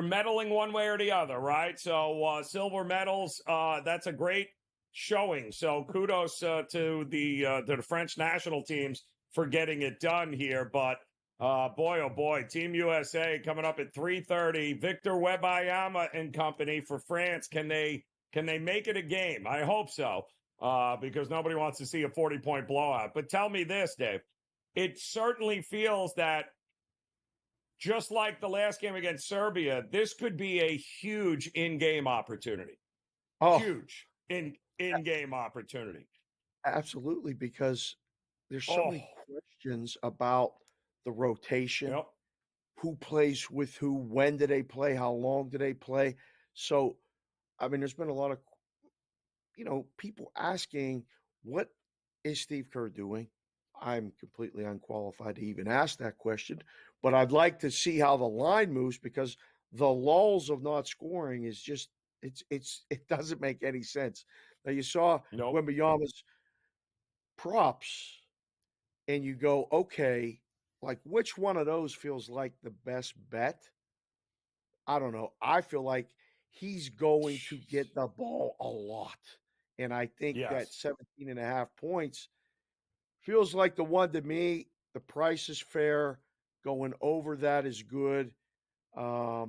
medaling one way or the other, right? So silver medals. That's a great showing. So kudos to the French national teams for getting it done here. But boy, oh boy, Team USA coming up at 3:30. Victor Wembanyama and company for France. Can they make it a game? I hope so, because nobody wants to see a 40-point blowout. But tell me this, Dave. It certainly feels that, just like the last game against Serbia, this could be a huge in-game opportunity. Huge in-game opportunity. Absolutely, because there's so many questions about the rotation, who plays with who, when do they play, how long do they play. So, I mean, there's been a lot of, people asking, what is Steve Kerr doing? I'm completely unqualified to even ask that question, but I'd like to see how the line moves, because the lulls of not scoring is just, it doesn't make any sense. Now, you saw Wembanyama's props, and you go, okay, like, which one of those feels like the best bet? I don't know. I feel like he's going to get the ball a lot. And I think that 17.5 points feels like the one to me. The price is fair. Going over that is good. I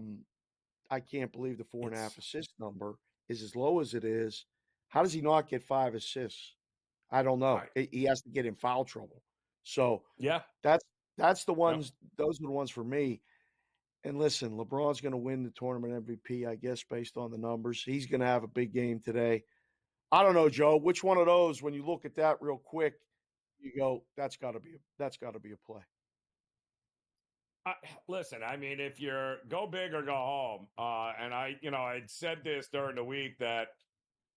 can't believe the 4.5 assist number is as low as it is. How does he not get 5 assists? I don't know. He has to get in foul trouble. So that's the ones. Those are the ones for me. And listen, LeBron's going to win the tournament MVP, I guess, based on the numbers. He's going to have a big game today. I don't know, Joe. Which one of those, when you look at that real quick, you go, that's got to be a play. Listen, I mean, if you're go big or go home, and I'd said this during the week that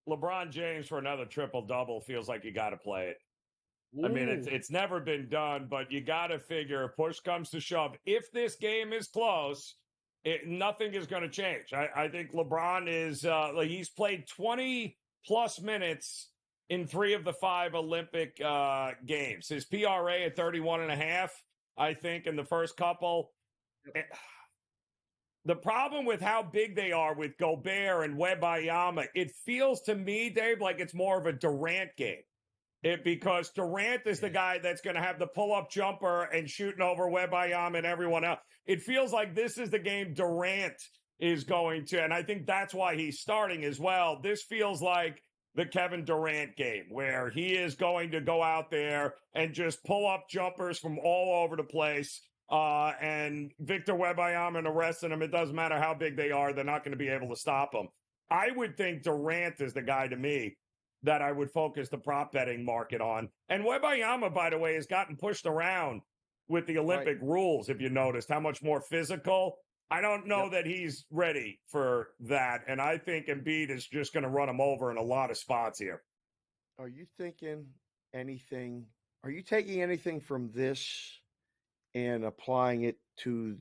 LeBron James for another triple-double feels like you got to play it. I mean, it's never been done, but you got to figure if push comes to shove, if this game is close, nothing is going to change. I think LeBron is he's played 20-plus minutes in 3 of the 5 Olympic games. His PRA at 31.5, I think, in the first couple. The problem with how big they are with Gobert and Wembanyama, it feels to me, Dave, like it's more of a Durant game. Because Durant is the guy that's going to have the pull-up jumper and shooting over Wembanyama and everyone else. It feels like this is the game Durant is going to, and I think that's why he's starting as well. This feels like the Kevin Durant game, where he is going to go out there and just pull up jumpers from all over the place. And Victor Wembanyama and the rest of them, it doesn't matter how big they are, they're not going to be able to stop them. I would think Durant is the guy to me that I would focus the prop betting market on. And Wembanyama, by the way, has gotten pushed around with the Olympic rules, if you noticed, how much more physical. I don't know that he's ready for that, and I think Embiid is just going to run him over in a lot of spots here. Are you thinking anything? Are you taking anything from this and applying it to,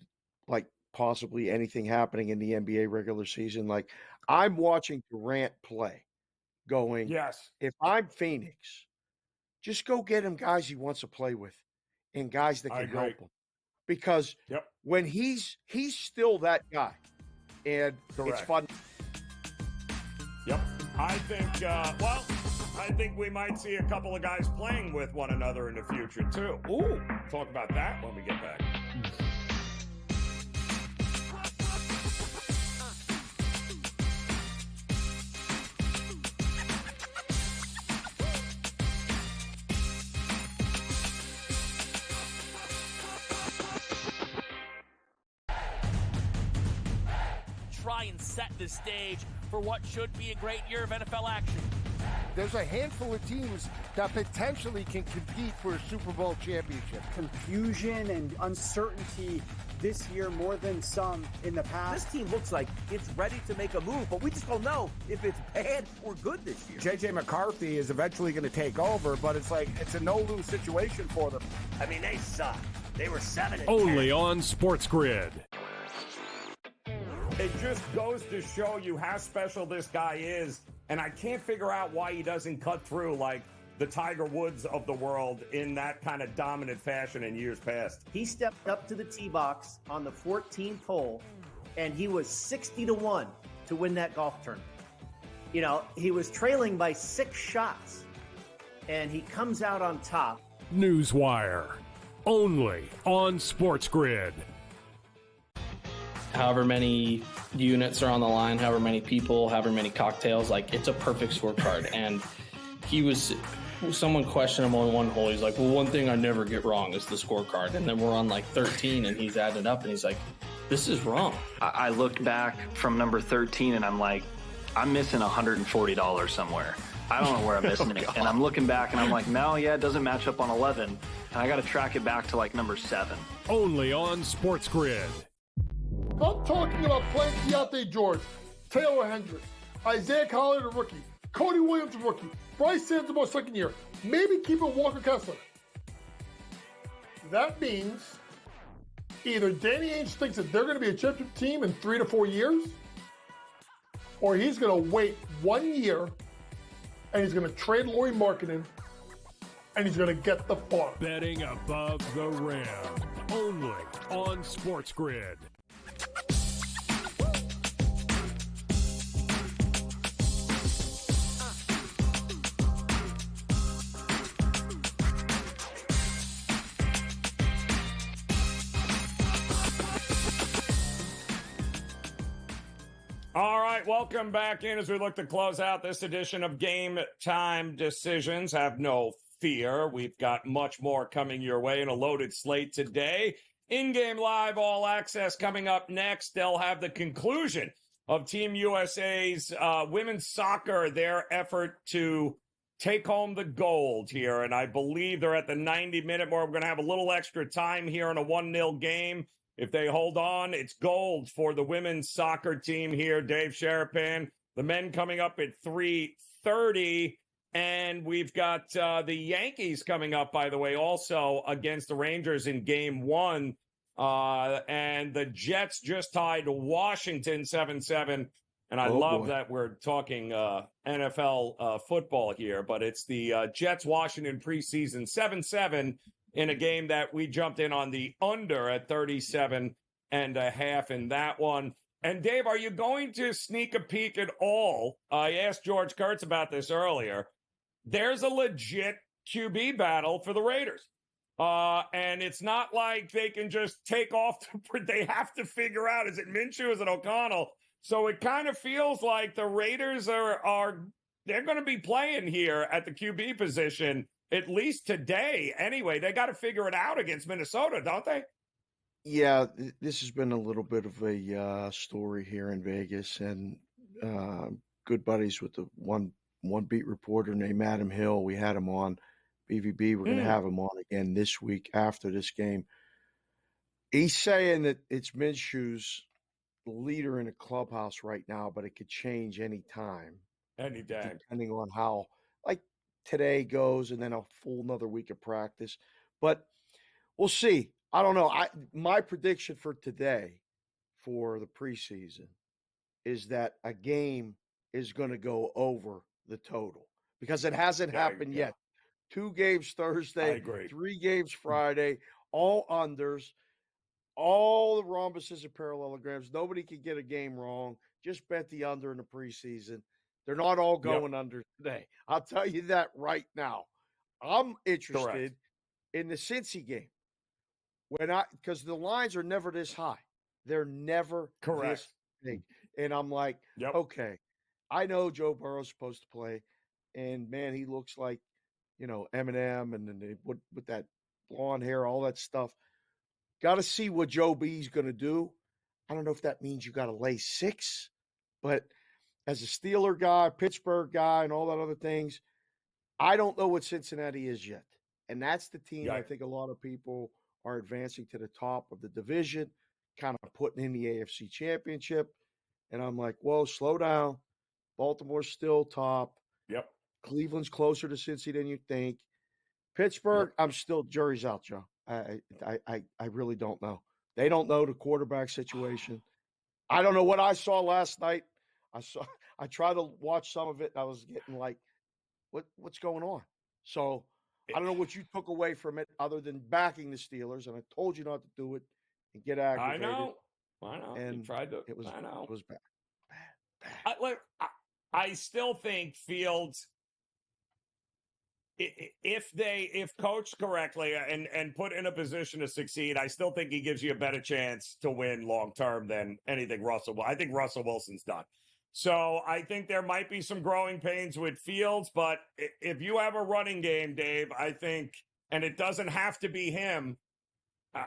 like, possibly anything happening in the NBA regular season? Like, I'm watching Durant play, going, if I'm Phoenix, just go get him guys he wants to play with and guys that can help him. Because when he's still that guy, and it's fun. I think we might see a couple of guys playing with one another in the future, too. Ooh, talk about that when we get back. try and set the stage for what should be a great year of NFL action. There's a handful of teams that potentially can compete for a Super Bowl championship. Confusion and uncertainty this year more than some in the past. This team looks like it's ready to make a move, but we just don't know if it's bad or good this year. J.J. McCarthy is eventually going to take over, but it's like it's a no-lose situation for them. I mean, they suck. They were 7-10. Only on SportsGrid. It just goes to show you how special this guy is, and I can't figure out why he doesn't cut through like the Tiger Woods of the world in that kind of dominant fashion in years past. He stepped up to the tee box on the 14th hole, and he was 60-1 to win that golf tournament. You know, he was trailing by 6 shots, and he comes out on top. Newswire. Only on SportsGrid. However many units are on the line, however many people, however many cocktails, like it's a perfect scorecard. And someone questioned him on one hole. He's like, well, one thing I never get wrong is the scorecard. And then we're on like 13 and he's added up and he's like, this is wrong. I looked back from number 13 and I'm like, I'm missing $140 somewhere. I don't know where I'm missing it. And I'm looking back and I'm like, no, yeah, it doesn't match up on 11. And I got to track it back to like number 7. Only on SportsGrid. I'm talking about playing Keontae George, Taylor Hendricks, Isaiah Collier, the rookie, Cody Williams, the rookie, Bryce Santamore, second year, maybe keeping Walker Kessler. That means either Danny Ainge thinks that they're going to be a championship team in 3 to 4 years, or he's going to wait 1 year and he's going to trade Lauri Markkanen and he's going to get the farm. Betting above the rim. Only on SportsGrid. All right, welcome back in as we look to close out this edition of Game Time Decisions. Have no fear. We've got much more coming your way in a loaded slate today. In-game live, all access coming up next. They'll have the conclusion of Team USA's women's soccer, their effort to take home the gold here. And I believe they're at the 90-minute mark. We're going to have a little extra time here in a 1-0 game. If they hold on, it's gold for the women's soccer team here. Dave Sharapan. The men coming up at 3:30. And we've got the Yankees coming up, by the way, also against the Rangers in Game 1. And the Jets just tied Washington 7-7. And I love that we're talking NFL football here. But it's the Jets-Washington preseason 7-7 in a game that we jumped in on the under at 37.5 in that one. And, Dave, are you going to sneak a peek at all? I asked George Kurtz about this earlier. There's a legit QB battle for the Raiders. And it's not like they can just take off. They have to figure out, is it Minshew, is it O'Connell? So it kind of feels like the Raiders they're going to be playing here at the QB position, at least today. Anyway, they got to figure it out against Minnesota, don't they? Yeah, this has been a little bit of a story here in Vegas, and good buddies with the one beat reporter named Adam Hill. We had him on BVB. We're going to have him on again this week after this game. He's saying that it's Minshew's leader in the clubhouse right now, but it could change any time. Any day. Depending on how, like, today goes and then a full another week of practice. But we'll see. I don't know. My prediction for today for the preseason is that a game is going to go over the total because it hasn't happened yet. 2 games Thursday, 3 games Friday, all unders, all the rhombuses and parallelograms. Nobody can get a game wrong. Just bet the under in the preseason. They're not all going under today. I'll tell you that right now. I'm interested in the Cincy game because the lines are never this high. They're never this big. And I'm like, okay, I know Joe Burrow's supposed to play, and man, he looks like, Eminem, and then with that blonde hair, all that stuff. Got to see what Joe B's going to do. I don't know if that means you got to lay 6, but as a Steeler guy, Pittsburgh guy, and all that other things, I don't know what Cincinnati is yet. And that's the team I think a lot of people are advancing to the top of the division, kind of putting in the AFC Championship. And I'm like, whoa, slow down. Baltimore's still top. Yep. Cleveland's closer to Cincy than you think. Pittsburgh, I'm still jury's out, Joe. I really don't know. They don't know the quarterback situation. I don't know what I saw last night. I tried to watch some of it, and I was getting like, what's going on? So I don't know what you took away from it other than backing the Steelers, and I told you not to do it and get aggravated. I know. And you tried to. It was bad. I still think Fields, if coached correctly and put in a position to succeed, I still think he gives you a better chance to win long term than anything Russell. I think Russell Wilson's done. So I think there might be some growing pains with Fields, but if you have a running game, Dave, I think, and it doesn't have to be him,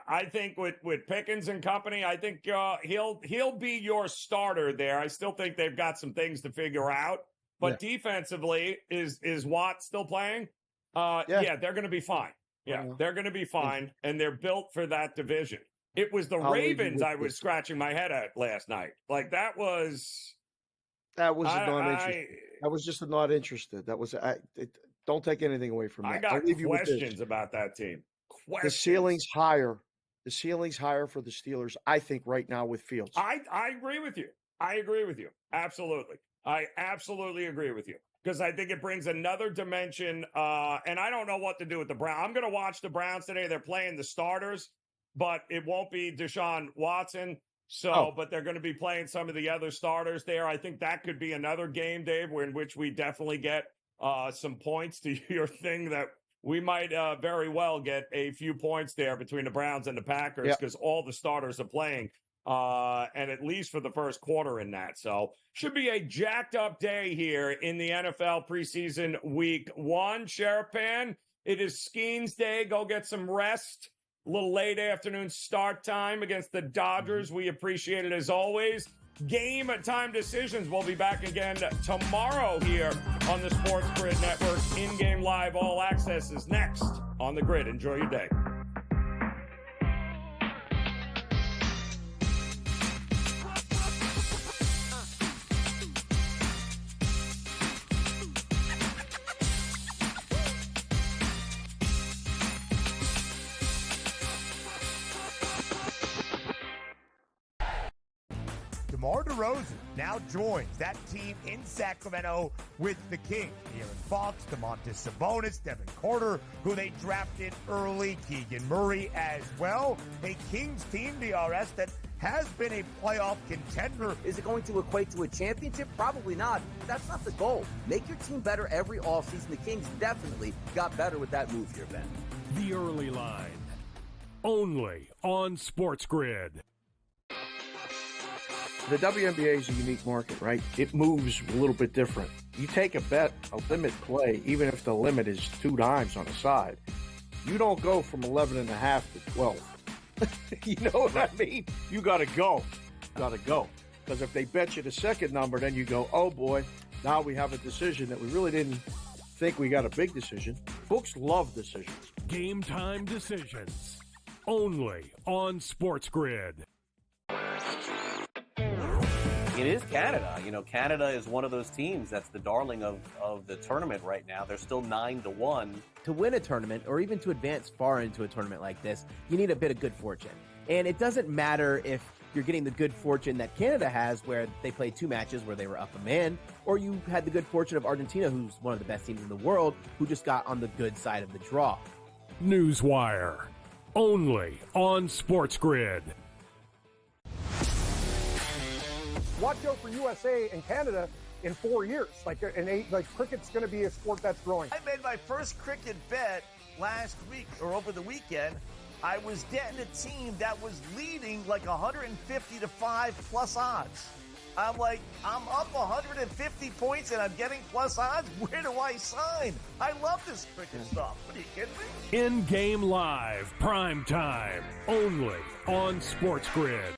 I think with Pickens and company, I think he'll be your starter there. I still think they've got some things to figure out, but defensively, is Watt still playing? Yeah, they're going to be fine. Yeah, they're going to be fine, and they're built for that division. It was the Ravens I was scratching my head at last night. Like that was just a not interested. That was don't take anything away from that. I got questions about that team. The ceiling's higher. The ceiling's higher for the Steelers, I think, right now with Fields. I agree with you. Absolutely. I absolutely agree with you because I think it brings another dimension. And I don't know what to do with the Browns. I'm going to watch the Browns today. They're playing the starters, but it won't be Deshaun Watson. But they're going to be playing some of the other starters there. I think that could be another game, Dave, in which we definitely get some points to your thing that we might very well get a few points there between the Browns and the Packers because all the starters are playing, and at least for the first quarter in that. So should be a jacked up day here in the NFL preseason week 1. Sharapan, it is Skeens Day. Go get some rest. A little late afternoon start time against the Dodgers. We appreciate it as always. Game time decisions. We'll be back again tomorrow here on the Sports Grid Network. In-game live all access is next on the Grid. Enjoy your day. DeMar DeRozan now joins that team in Sacramento with the Kings. De'Aaron Fox, Domantas Sabonis, Devin Carter, who they drafted early, Keegan Murray as well. A Kings team, DRS, that has been a playoff contender. Is it going to equate to a championship? Probably not. But that's not the goal. Make your team better every offseason. The Kings definitely got better with that move here, Ben. The Early Line. Only on Sports Grid. The WNBA is a unique market, right? It moves a little bit different. You take a bet, a limit play, even if the limit is 2 dimes on the side, you don't go from 11.5 to 12. You know what I mean? You got to go. Because if they bet you the second number, then you go, oh boy, now we have a decision that we really didn't think we got a big decision. Books love decisions. Game time decisions. Only on Sports Grid. It is Canada. You know, Canada is one of those teams that's the darling of the tournament right now. They're still 9-1. To win a tournament, or even to advance far into a tournament like this, you need a bit of good fortune. And it doesn't matter if you're getting the good fortune that Canada has, where they played 2 matches where they were up a man, or you had the good fortune of Argentina, who's one of the best teams in the world, who just got on the good side of the draw. Newswire. Only on Sports Grid. Watch out for USA and Canada in 4 years. Like cricket's going to be a sport that's growing. I made my first cricket bet last week or over the weekend. I was getting a team that was leading like 150 to 5 plus odds. I'm like, I'm up 150 points and I'm getting plus odds. Where do I sign? I love this cricket stuff. What are you kidding me? In-game live, prime time, only on Sports Grid.